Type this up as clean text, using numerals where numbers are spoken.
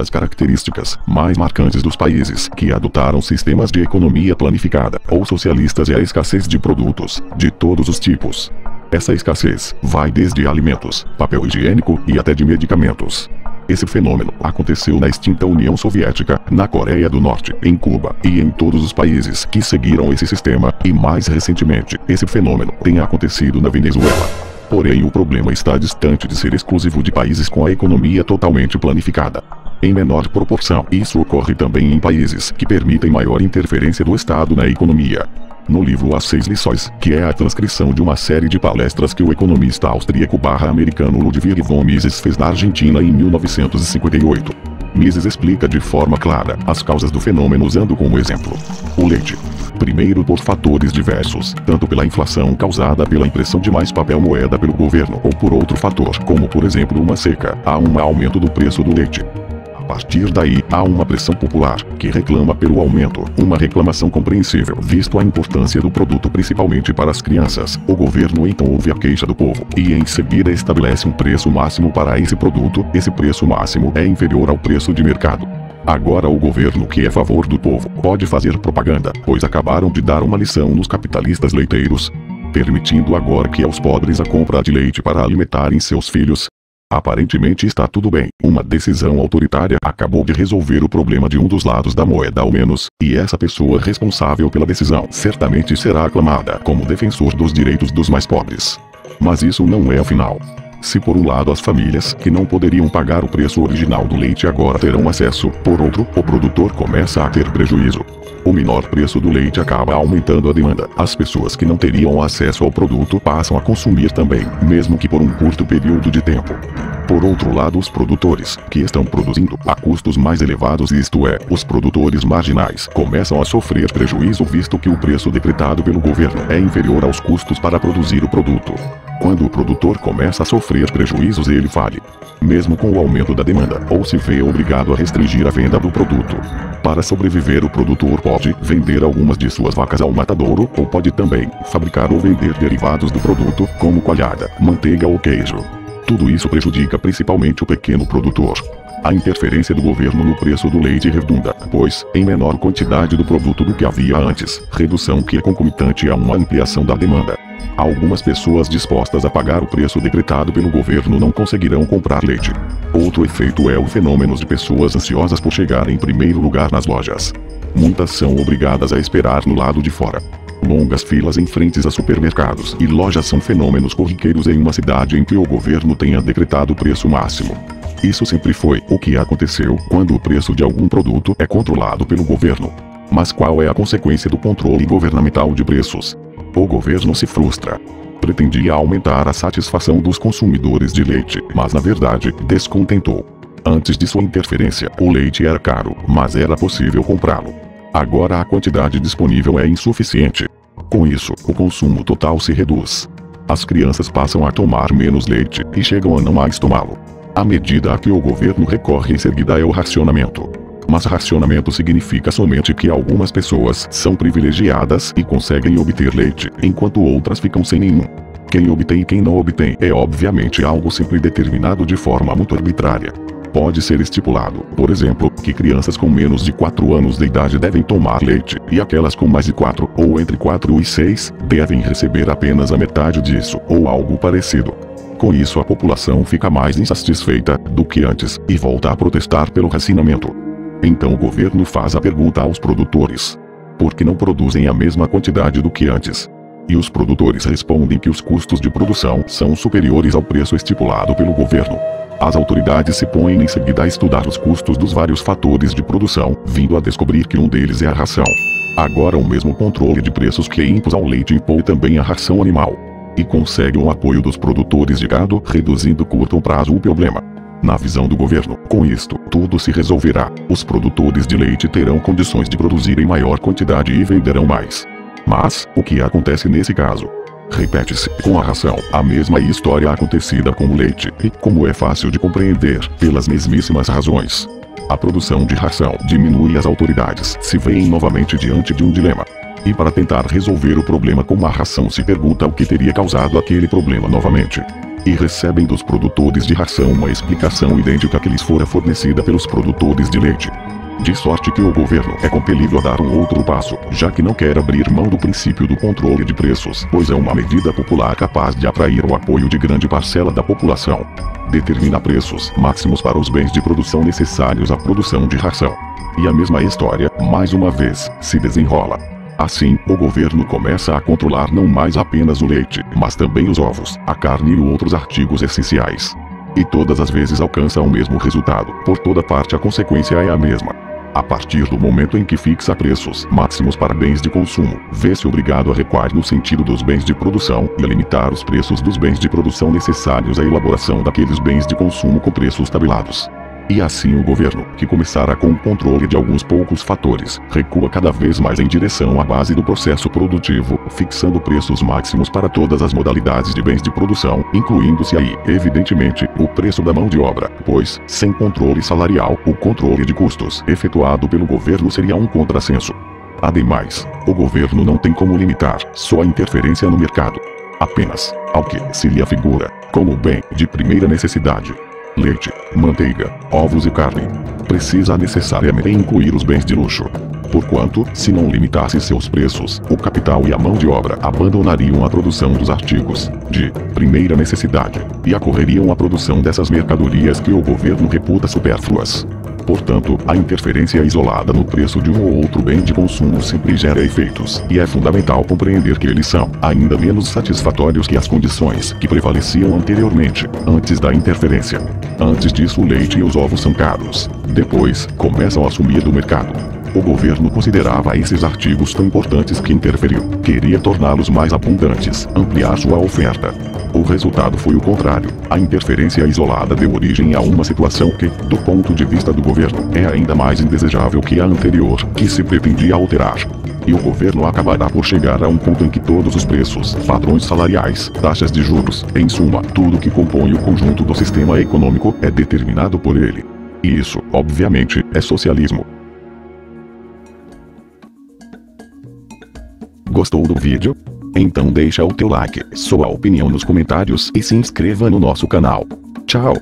das características mais marcantes dos países que adotaram sistemas de economia planificada ou socialistas é a escassez de produtos, de todos os tipos. Essa escassez vai desde alimentos, papel higiênico e até de medicamentos. Esse fenômeno aconteceu na extinta União Soviética, na Coreia do Norte, em Cuba e em todos os países que seguiram esse sistema, e mais recentemente, esse fenômeno tem acontecido na Venezuela. Porém, o problema está distante de ser exclusivo de países com a economia totalmente planificada. Em menor proporção, isso ocorre também em países que permitem maior interferência do Estado na economia. No livro As 6 Lições, que é a transcrição de uma série de palestras que o economista austríaco/americano Ludwig von Mises fez na Argentina em 1958, Mises explica de forma clara as causas do fenômeno usando como exemplo o leite. Primeiro, por fatores diversos, tanto pela inflação causada pela impressão de mais papel moeda pelo governo ou por outro fator, como por exemplo uma seca, há um aumento do preço do leite. A partir daí, há uma pressão popular, que reclama pelo aumento, uma reclamação compreensível, visto a importância do produto principalmente para as crianças. O governo então ouve a queixa do povo, e em seguida estabelece um preço máximo para esse produto. Esse preço máximo é inferior ao preço de mercado. Agora o governo, que é a favor do povo, pode fazer propaganda, pois acabaram de dar uma lição nos capitalistas leiteiros, permitindo agora que aos pobres a compra de leite para alimentarem seus filhos. Aparentemente está tudo bem. Uma decisão autoritária acabou de resolver o problema de um dos lados da moeda ao menos, e essa pessoa responsável pela decisão certamente será aclamada como defensor dos direitos dos mais pobres. Mas isso não é o final. Se por um lado as famílias que não poderiam pagar o preço original do leite agora terão acesso, por outro, o produtor começa a ter prejuízo. O menor preço do leite acaba aumentando a demanda. As pessoas que não teriam acesso ao produto passam a consumir também, mesmo que por um curto período de tempo. Por outro lado, os produtores, que estão produzindo a custos mais elevados, isto é, os produtores marginais, começam a sofrer prejuízo visto que o preço decretado pelo governo é inferior aos custos para produzir o produto. Quando o produtor começa a sofrer prejuízos, ele fale, mesmo com o aumento da demanda, ou se vê obrigado a restringir a venda do produto. Para sobreviver, o produtor pode vender algumas de suas vacas ao matadouro, ou pode também fabricar ou vender derivados do produto, como coalhada, manteiga ou queijo. Tudo isso prejudica principalmente o pequeno produtor. A interferência do governo no preço do leite redunda, pois, em menor quantidade do produto do que havia antes, redução que é concomitante a uma ampliação da demanda. Algumas pessoas dispostas a pagar o preço decretado pelo governo não conseguirão comprar leite. Outro efeito é o fenômeno de pessoas ansiosas por chegar em primeiro lugar nas lojas. Muitas são obrigadas a esperar no lado de fora. Longas filas em frentes a supermercados e lojas são fenômenos corriqueiros em uma cidade em que o governo tenha decretado o preço máximo. Isso sempre foi o que aconteceu quando o preço de algum produto é controlado pelo governo. Mas qual é a consequência do controle governamental de preços? O governo se frustra. Pretendia aumentar a satisfação dos consumidores de leite, mas na verdade descontentou. Antes de sua interferência, o leite era caro, mas era possível comprá-lo. Agora a quantidade disponível é insuficiente. Com isso, o consumo total se reduz. As crianças passam a tomar menos leite e chegam a não mais tomá-lo. A medida a que o governo recorre em seguida é o racionamento. Mas racionamento significa somente que algumas pessoas são privilegiadas e conseguem obter leite, enquanto outras ficam sem nenhum. Quem obtém e quem não obtém é obviamente algo sempre determinado de forma muito arbitrária. Pode ser estipulado, por exemplo, que crianças com menos de 4 anos de idade devem tomar leite, e aquelas com mais de 4, ou entre 4 e 6, devem receber apenas a metade disso, ou algo parecido. Com isso a população fica mais insatisfeita do que antes, e volta a protestar pelo racionamento. Então o governo faz a pergunta aos produtores: por que não produzem a mesma quantidade do que antes? E os produtores respondem que os custos de produção são superiores ao preço estipulado pelo governo. As autoridades se põem em seguida a estudar os custos dos vários fatores de produção, vindo a descobrir que um deles é a ração. Agora o mesmo controle de preços que impôs ao leite impõe também a ração animal. E consegue o apoio dos produtores de gado, reduzindo curto prazo o problema. Na visão do governo, com isto, tudo se resolverá. Os produtores de leite terão condições de produzir em maior quantidade e venderão mais. Mas, o que acontece nesse caso? Repete-se, com a ração, a mesma história acontecida com o leite, e como é fácil de compreender, pelas mesmíssimas razões. A produção de ração diminui e as autoridades se veem novamente diante de um dilema. E para tentar resolver o problema com a ração se pergunta o que teria causado aquele problema novamente. e recebem dos produtores de ração uma explicação idêntica que lhes fora fornecida pelos produtores de leite. De sorte que o governo é compelido a dar um outro passo, já que não quer abrir mão do princípio do controle de preços, pois é uma medida popular capaz de atrair o apoio de grande parcela da população. Determina preços máximos para os bens de produção necessários à produção de ração. E a mesma história, mais uma vez, se desenrola. Assim, o governo começa a controlar não mais apenas o leite, mas também os ovos, a carne e outros artigos essenciais. E todas as vezes alcança o mesmo resultado, por toda parte a consequência é a mesma. A partir do momento em que fixa preços máximos para bens de consumo, vê-se obrigado a recuar no sentido dos bens de produção e a limitar os preços dos bens de produção necessários à elaboração daqueles bens de consumo com preços tabelados. E assim o governo, que começara com o controle de alguns poucos fatores, recua cada vez mais em direção à base do processo produtivo, fixando preços máximos para todas as modalidades de bens de produção, incluindo-se aí, evidentemente, o preço da mão de obra, pois, sem controle salarial, o controle de custos efetuado pelo governo seria um contrassenso. Ademais, o governo não tem como limitar sua interferência no mercado apenas ao que se lhe afigura como bem de primeira necessidade. Leite, manteiga, ovos e carne. Precisa necessariamente incluir os bens de luxo. Porquanto, se não limitasse seus preços, o capital e a mão de obra abandonariam a produção dos artigos de primeira necessidade e acorreriam à produção dessas mercadorias que o governo reputa supérfluas. Portanto, a interferência isolada no preço de um ou outro bem de consumo sempre gera efeitos, e é fundamental compreender que eles são ainda menos satisfatórios que as condições que prevaleciam anteriormente, antes da interferência. Antes disso, o leite e os ovos são caros. Depois, começam a sumir do mercado. O governo considerava esses artigos tão importantes que interferiu. Queria torná-los mais abundantes, ampliar sua oferta. O resultado foi o contrário. A interferência isolada deu origem a uma situação que, do ponto de vista do governo, é ainda mais indesejável que a anterior, que se pretendia alterar. E o governo acabará por chegar a um ponto em que todos os preços, padrões salariais, taxas de juros, em suma, tudo que compõe o conjunto do sistema econômico é determinado por ele. E isso, obviamente, é socialismo. Gostou do vídeo? Então deixa o teu like, sua opinião nos comentários e se inscreva no nosso canal. Tchau!